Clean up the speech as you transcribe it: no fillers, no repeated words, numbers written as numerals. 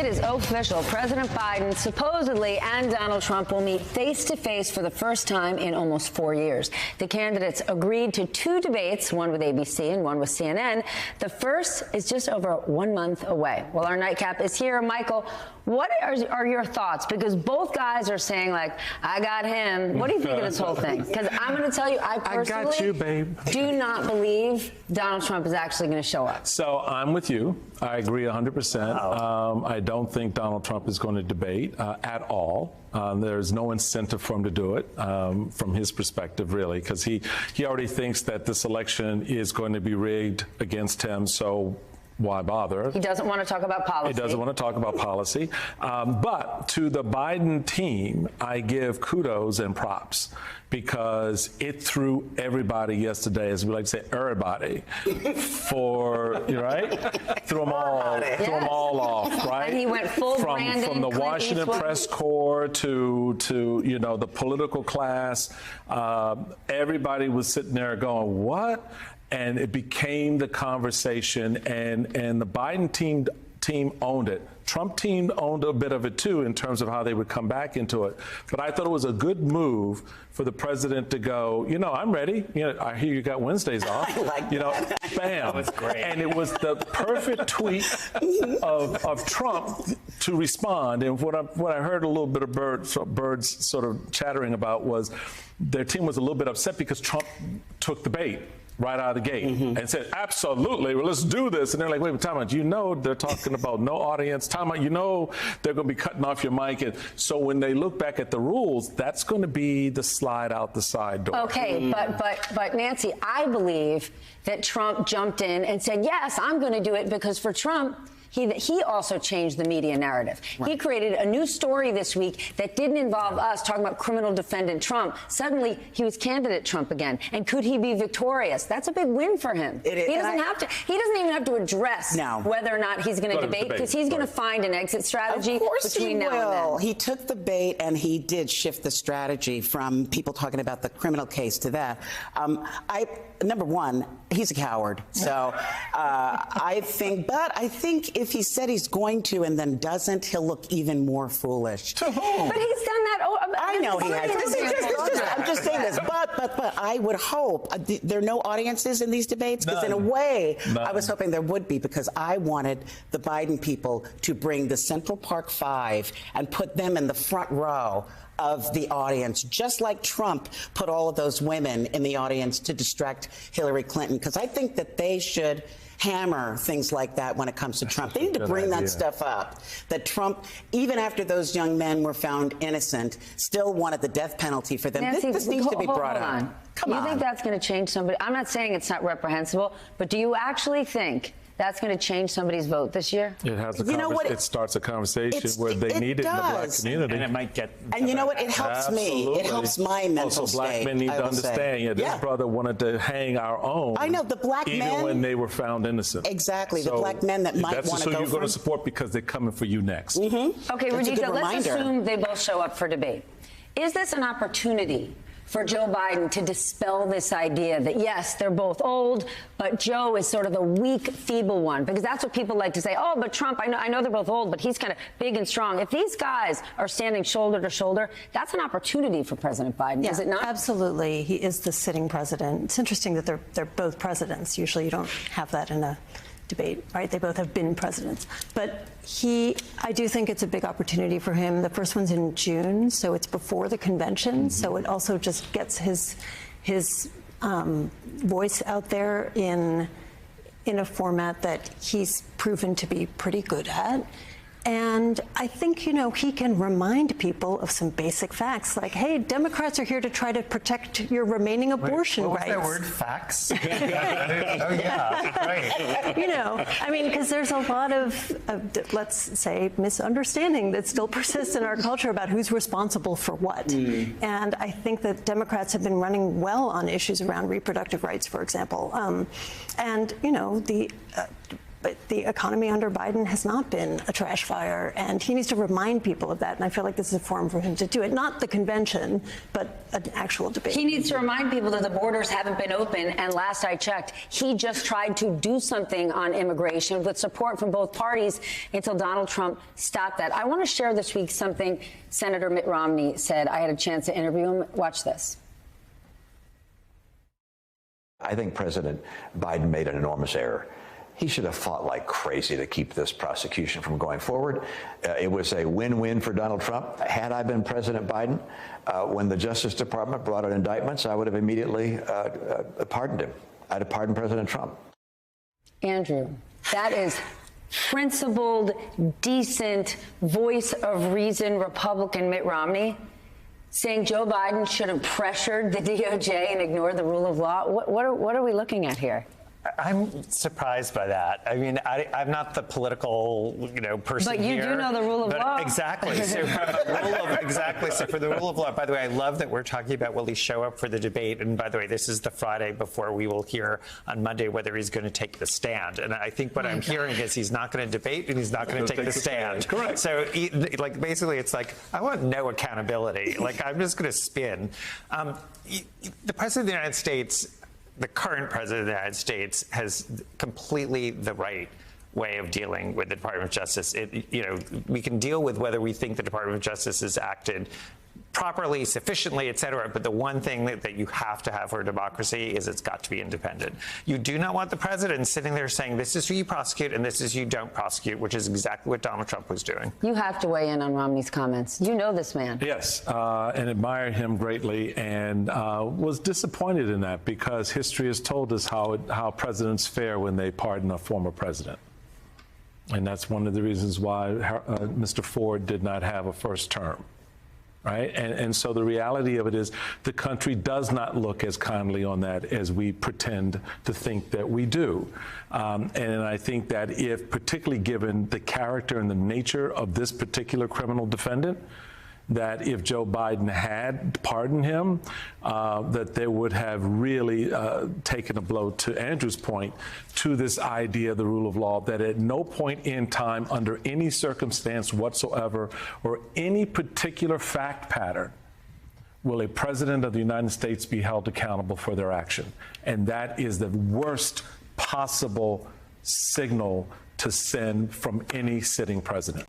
it is official. President Biden supposedly and Donald Trump will meet face-to-face for the first time in almost 4 years. The candidates agreed to 2 debates, one with ABC and one with CNN. The first is just over 1 month away. Well, our nightcap is here. Michael, what are your thoughts? Because both guys are saying, like, I got him. What do you think of this whole thing? Because I'm going to tell you, I personally got you, babe. do not believe Donald Trump is actually going to show up. So I'm with you. I agree 100%. I don't think Donald Trump is going to debate at all. There's no incentive for him to do it from his perspective, really, because he already thinks that this election is going to be rigged against him. So why bother? He doesn't want to talk about policy. He doesn't want to talk about policy. But to the Biden team, I give kudos and props because it threw everybody yesterday, as we like to say, everybody, for, right? Threw them all off, right? And he went full Brandon, from the Clint Washington Eastwood. press corps to the political class. Everybody was sitting there going, what? And it became the conversation, and the Biden team owned it. Trump team owned a bit of it too in terms of how they would come back into it. But I thought it was a good move for the president to go, I'm ready. I hear you got Wednesdays off. I like that. Bam. That was great. And it was the perfect tweet of Trump to respond. And what I heard a little bit of birds sort of chattering about was their team was a little bit upset because Trump took the bait right out of the gate and said, absolutely, well, let's do this. And they're like, wait, time out. They're talking about no audience. Time out. They're going to be cutting off your mic. And so when they look back at the rules, that's going to be the slide out the side door. Okay, but Nancy, I believe that Trump jumped in and said, yes, I'm going to do it, because for Trump, he also changed the media narrative. Right. He created a new story this week that didn't involve us talking about criminal defendant Trump. Suddenly, he was candidate Trump again. And could he be victorious? That's a big win for him. He doesn't even have to address whether or not he's going to debate, because he's going to find an exit strategy between now and then. He took the bait, and he did shift the strategy from people talking about the criminal case to that. Number one, he's a coward. So I think if he said he's going to and then doesn't, he'll look even more foolish. To whom? But he's done that. I know he has. I'm just saying this. But I would hope there are no audiences in these debates, because in a way, I was hoping there would be, because I wanted the Biden people to bring the Central Park Five and put them in the front row of the audience, just like Trump put all of those women in the audience to distract Hillary Clinton, because I think that they should hammer things like that when it comes to Trump. They need to bring that stuff up. That Trump, even after those young men were found innocent, still wanted the death penalty for them. Nancy, this needs to be brought up. Do you think that's going to change somebody? I'm not saying it's not reprehensible, but do you actually think that's going to change somebody's vote this year? It has it starts a conversation where they need it in the black community. And it might get... And you know what? It helps me. It helps my mental state. Black men need to understand, this brother wanted to hang our own. I know, the black men... Even when they were found innocent. Exactly, the black men that might want to go That's who you're going to support, because they're coming for you next. Okay, Radhika, let's assume they both show up for debate. Is this an opportunity for Joe Biden to dispel this idea that, yes, they're both old, but Joe is sort of the weak, feeble one? Because that's what people like to say. Oh, but Trump, I know they're both old, but he's kind of big and strong. If these guys are standing shoulder to shoulder, that's an opportunity for President Biden, is it not? Absolutely. He is the sitting president. It's interesting that they're both presidents. Usually you don't have that in a debate, right? They both have been presidents. But I do think it's a big opportunity for him. The first one's in June, so it's before the convention. So it also just gets his voice out there in a format that he's proven to be pretty good at. And I think, he can remind people of some basic facts, like, hey, Democrats are here to try to protect your remaining abortion rights. What was that word, facts? Oh, yeah, right. Because there's a lot of, let's say, misunderstanding that still persists in our culture about who's responsible for what. And I think that Democrats have been running well on issues around reproductive rights, for example. but the economy under Biden has not been a trash fire, and he needs to remind people of that. And I feel like this is a forum for him to do it. Not the convention, but an actual debate. He needs to remind people that the borders haven't been open. And last I checked, he just tried to do something on immigration with support from both parties until Donald Trump stopped that. I want to share this week something Senator Mitt Romney said. I had a chance to interview him. Watch this. I think President Biden made an enormous error. He should have fought like crazy to keep this prosecution from going forward. It was a win-win for Donald Trump. Had I been President Biden, when the Justice Department brought out indictments, I would have immediately pardoned him. I'd have pardoned President Trump. Andrew, that is principled, decent, voice of reason Republican Mitt Romney saying Joe Biden should have pressured the DOJ and ignored the rule of law. What are we looking at here? I'm surprised by that. I mean, I'm not the political, person But you here. do know the rule of law. Exactly. So for the rule of law, by the way, I love that we're talking about will he show up for the debate. And by the way, this is the Friday before we will hear on Monday whether he's going to take the stand. And I think what I'm hearing is he's not going to debate and he's not going to take the stand. Correct. So basically it's like, I want no accountability. I'm just going to spin. The President of the United States, the current President of the United States, has completely the right way of dealing with the Department of Justice. We can deal with whether we think the Department of Justice has acted properly, sufficiently, et cetera. But the one thing that you have to have for a democracy is it's got to be independent. You do not want the president sitting there saying, this is who you prosecute and this is who you don't prosecute, which is exactly what Donald Trump was doing. You have to weigh in on Romney's comments. You know this man. Yes, and admire him greatly, and was disappointed in that because history has told us how presidents fare when they pardon a former president. And that's one of the reasons why Mr. Ford did not have a first term. Right. And so the reality of it is the country does not look as kindly on that as we pretend to think that we do. And I think that particularly given the character and the nature of this particular criminal defendant, that if Joe Biden had pardoned him, that they would have really taken a blow, to Andrew's point, to this idea of the rule of law, that at no point in time, under any circumstance whatsoever, or any particular fact pattern, will a president of the United States be held accountable for their action. And that is the worst possible signal to send from any sitting president.